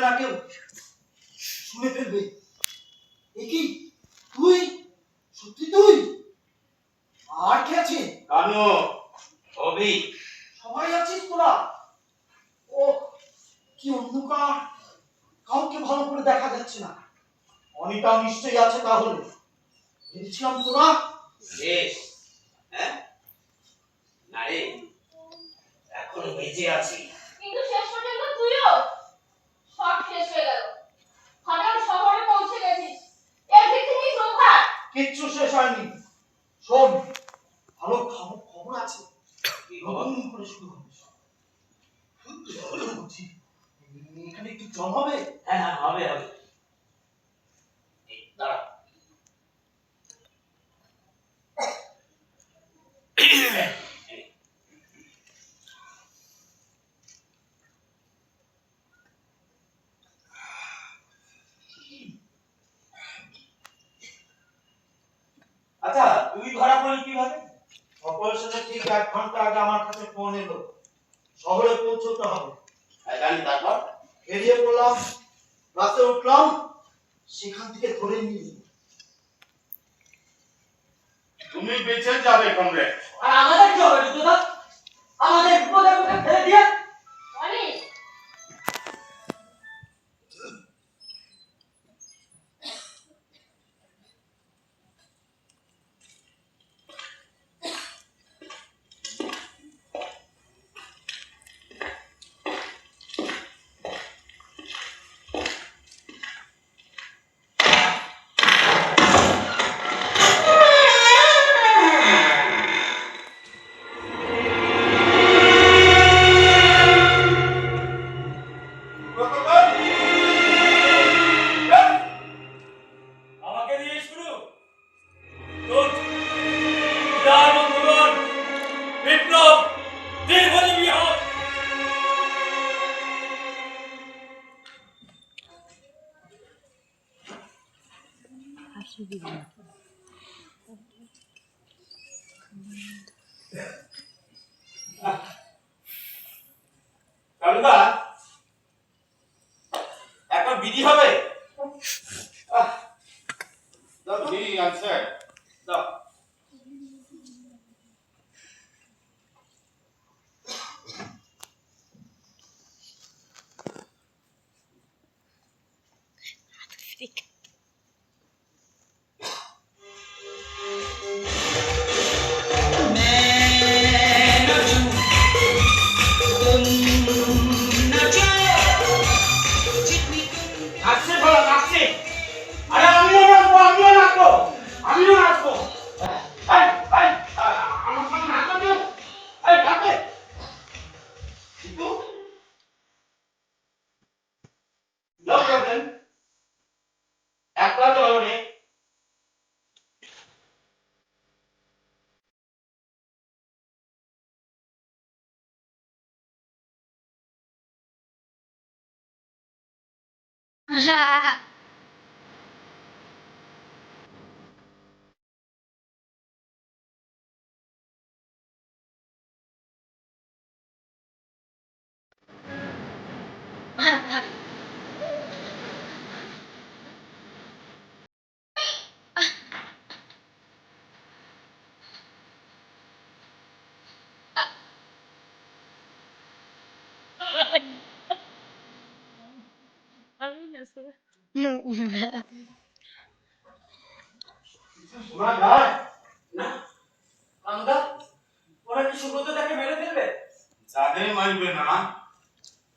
না কেউ শুনে ফেলবে। কি তুই, সত্যি তুই? আর কে আছে? কানু, অভি, সবাই আছিস তোরা? ও কি অন্ধকার, কাউকে ভালো করে দেখা যাচ্ছে না। অনিতাও নিশ্চয়ই আছে তাহলে। ভেবেছিলাম তোরা। বেশ, হ্যাঁ না রে, এখনো বেঁচে আছি। কিন্তু শেষ পর্যন্ত তুইও সব শেষ হয়ে গেল। হঠাৎ শহরে পৌঁছে গেছিস, এর দিক থেকেই সংঘাত। কিচ্ছু শেষ হয়নি। শোন, ভালো খবর আছে। নতুন করে শুরু হবে। এখানে একটু জল হবে? হ্যাঁ হ্যাঁ, হবে হবে। দাঁড়া। আচ্ছা, তুই ধরা পড়লি কিভাবে? অপারেশনের ঠিক 1 ঘন্টা আগে আমার কাছে ফোন এলো, শহরে পৌঁছতে হবে। জানি, তারপর বেরিয়ে পড়লাম, বাসে উঠলাম, সেখান থেকে ধরে নিয়ে এলো। তুমি বেঁচে যাবে কমরেড। আর আমাদের কি হবে দাদা? আমাদের বিপদের মুখে ফেলে দিয়ে? অনেক আমাকে দিয়ে শুরু। তোর বিদায় বন্ধুগণ, বিপ্লব দীর্ঘজীবী হোক। কালুদা, এখন বিধি হবে। দাও বিধি আছে, দাও। নাচছে বলা, নাচছে। আরে আমিও নাচবো, আমিও নাচবো, আমিও নাচবো। এই, এই, আমার সঙ্গে নাচবে কেউ? এই, নাচবে। কিন্তু no problem, একলা তো হবে না। শোনা যায় না? কালুদা, ওরা কি সুব্রতটাকে মেরে ফেলবে? জানে মারবে না,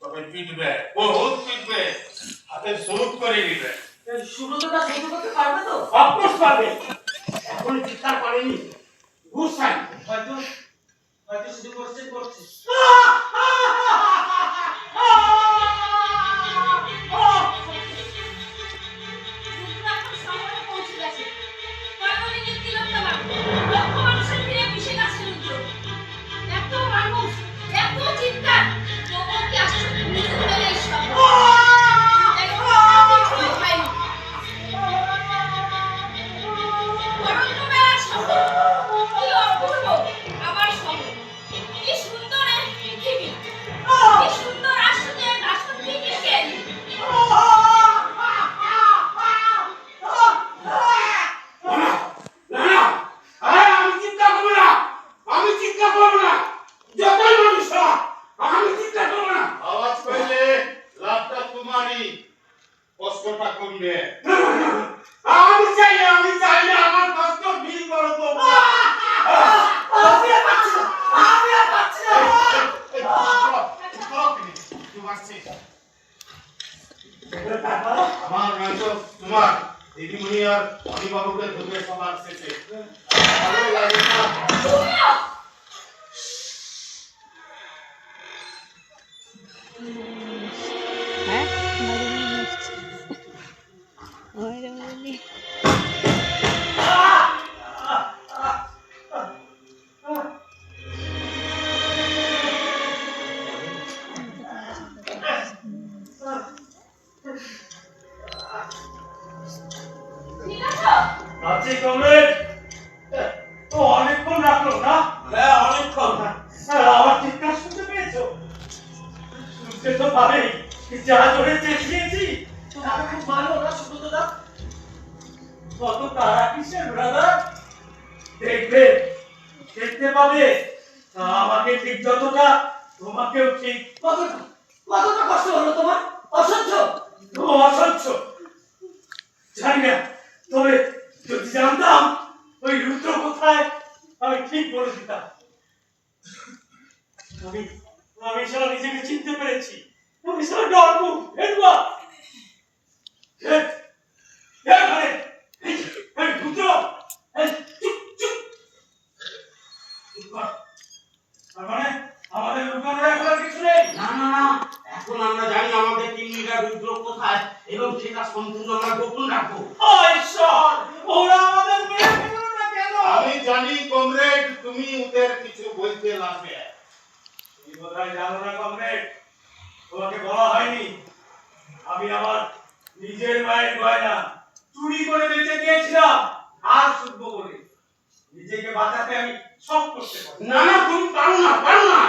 তবে পিটবে, বহুত পিটবে, হাতে সুরুপ করে নিবে। সুব্রতটা সহ্য করতে পারবে তো? অফকোর্স পারবে। এখন চিৎকার করেনি, ঘুরছেন হয়তো, হয়তো শুধু করছে করছে। যুদ্ধ এখন শহরে পৌঁছে গেছে। কয়েকদিনের তিলোত্তমা, লক্ষ মানুষের ভিড়ে মিশে গেছে যুদ্ধ। এত মানুষ, এত চিৎকার, তবুও কি আশ্চর্য মৃত্যু মেলে এই সব। কিছুই হয়নি। অনন্ত মেলার শহর, কি অপূর্ব আমার শহর, কি সুন্দর এক পৃথিবী। তোমারই কষ্টটা কমবে। আমি চাই না আমার কষ্ট ফিল করো তোমরা। আমি আর পাচ্ছি না, আমি আর পাচ্ছি না। আমার নয়তো তোমার দিদিমণি আর অনিবাবুকে ধরে সবার শেষে ভালো লাগে না। হ্যাঁ মরে মরে ঠিক আছে আচ্ছা কমরেড, ও অনেকক্ষণ রাখলো না? হ্যাঁ অনেকক্ষণ। আমার চিৎকার শুনতে পেয়েছো? শুনতে তো পাবেই, যা জোরে চেঁচিয়েছি। আমি খুব ভালো না সুব্রতদা। কত তারা কিসের ব্রাদার? দেখবে, দেখতে পাবে আমাকে ঠিক যতটা তোমাকেও ঠিক কতটা কতটা কষ্ট হলো তোমার? অসহ্য। অসহ্য। জানি না, তবে যদি জানতাম ওই রুদ্র কোথায়, আমি ঠিক বলে দিতাম। আমি আমি সারা নিজেকে চিনতে পেরেছি। আমি সারা ডরবো ফেরবা রুদ্র, চুপ চুপ। তার মানে আমাদের লুকানোর এখন আর কিছু নেই। না না না, এখন আমরা জানি আমাদের টিম লিডার রুদ্র কোথায় এবং সেটা সম্পূর্ণ আমরা গোপন রাখবো। ও ঈশ্বর, ওরা আমাদের মেরে ফেললো না কেন? আমি জানি কমরেড, তুমি ওদের কিছু বলতে লাগবে। তুমি বোধহয় জানো না কমরেড, তোমাকে বলা হয়নি আমি আমার নিজের মায়ের গয়না চুরি করে বেঁচে গিয়েছিলাম আর শুদ্ধ বলে। নিজেকে বাঁচাতে আমি সব করতে পারি। না না, তুমি পারো না, পারো না।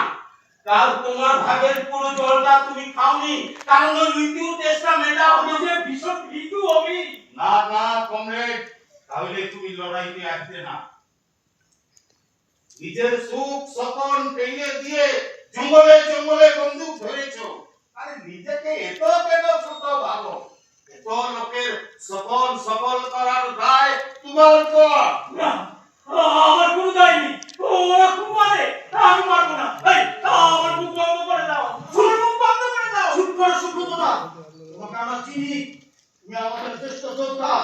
কাল তোমার ভাগের পুরো জলটা তুমি খাওনি, কারণ ওই মৃত্যু চেষ্টা মেটা আমি হবে। যে ভীষণ ভীতু আমি। না না কমরেড, তাহলে তুমি লড়াইতে আসবে না। নিজের সুখ সকল ভেঙে দিয়ে জঙ্গলে জঙ্গলে বন্দুক ধরেছো। আরে নিজেকে এত কেন ছোট ভাবো? এত লোকের সকল সফল করার দায় তোমার উপর। না, আমার কোনো দায় নেই। ওরা খুব মারে, আমি পারবো না। এই, আমার মুখ বন্ধ করে দাও, আমার মুখ বন্ধ করে দাও। চুপ করো সুব্রতদা। তোমাকে আমরা চিনি, তুমি আমাদের শ্রেষ্ঠ যোদ্ধা,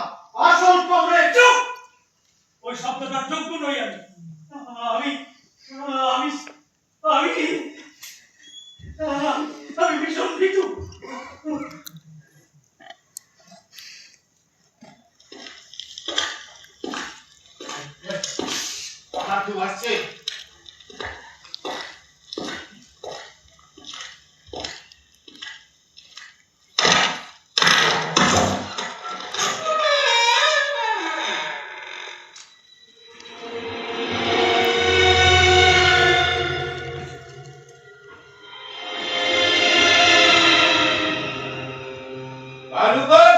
আসল কমরেড। চুপ! ওই শব্দটার যোগ্য নই আমি। আমি আমি আমি আমি ভীষণ ভীতু। আর কেউ আসছে? বালুগণ,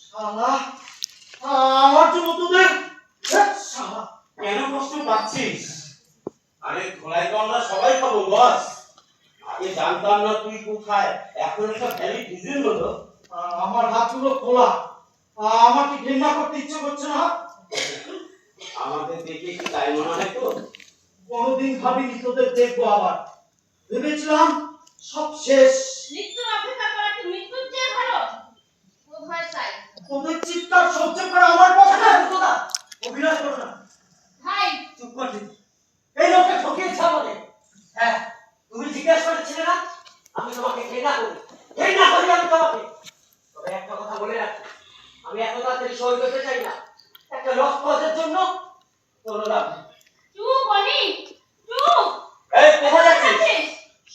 শালা, আমার জন্য তোদের শালা। কেন কষ্ট পাচ্ছিস? আরে ধোলাই তো আমরা সবাই খাবো বস। আগে জানতাম না তুই কোথায়, এখন একটা ভ্যালিড রিজন হলো। আমার হাতগুলো খোলা। আমার কি ঘৃণা করতে ইচ্ছে করছে না? আমাদের দেখে কি তাই মনে হয় তো? কোনোদিন ভাবিনি তোদের দেখবো আবার। ভেবেছিলাম সব শেষ। মৃত্যুর অপেক্ষা করা কি মৃত্যুর চেয়ে ভালো? কোথায় চাই তোদের চিৎকার সহ্য করা আমার পক্ষে না সুব্রতদা। অভিনয় করো না। ভাই চুপ কর তুই। এই লোকটা ঠকিয়েছে আমাদের। হ্যাঁ, তুমি জিজ্ঞেস করেছিলে না আমি তোমাকে ঘৃণা করি। ঘৃণা করি আমি তোমাকে। তবে একটা কথা বলে রাখি, আমি এত তাড়াতাড়ি সই করতে চাই না। একটা লক্ষ্যের জন্য তোর লাভ নেই। চুপ অনি চুপ। এই কোথায় যাচ্ছিস? যাচ্ছিস?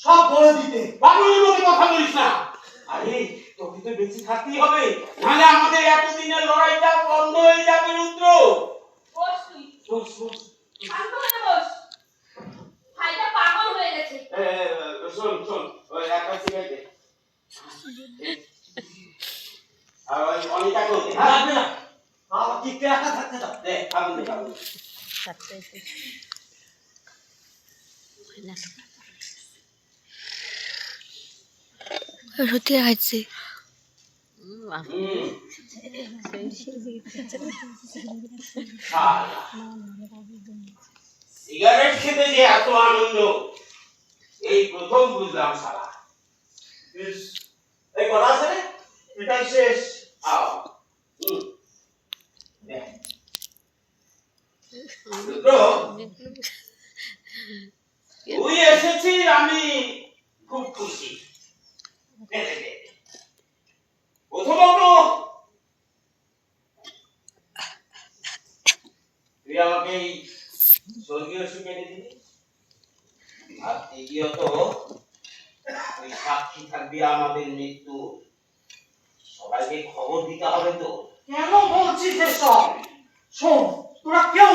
সব বলে দিতে। পাগলের মতো কথা বলিস না। আরে তোকে তো বেঁচে থাকতেই হবে, নাহলে আমাদের এতদিনের লড়াইটা বন্ধ হয়ে যাবে রুদ্র। বস তুই। বস বস। শান্ত হয়ে বস। ভাইটা পাগল হয়ে গেছে। শোন শোন, ওই একটা সিগারেট দে। আর ওই অনিতাকেও দে। হ্যাঁ, লাগবে না, আমাকে একটু একা থাকতে দাও। দে, আগুন দে, আগুন দে। সত্যি খাচ্ছে হুম। শালা, সিগারেট খেতে যে এত আনন্দ এই প্রথম বুঝলাম শালা। বেশ, এই কথা আছে রে? এটাই শেষ। আও। হুম। দে। রুদ্র, তুই এসেছিস, আমি খুব খুশি। দে, দে, দে। প্রথমত তুই আমাকে এই স্বর্গীয় সুখ এনে দিলি, আর দ্বিতীয়ত তুই সাক্ষী থাকবি আমাদের মৃত্যু। সবাইকে খবর দিতে হবে তো। কেন বলছিস এসব? শোন, তোরা কেউ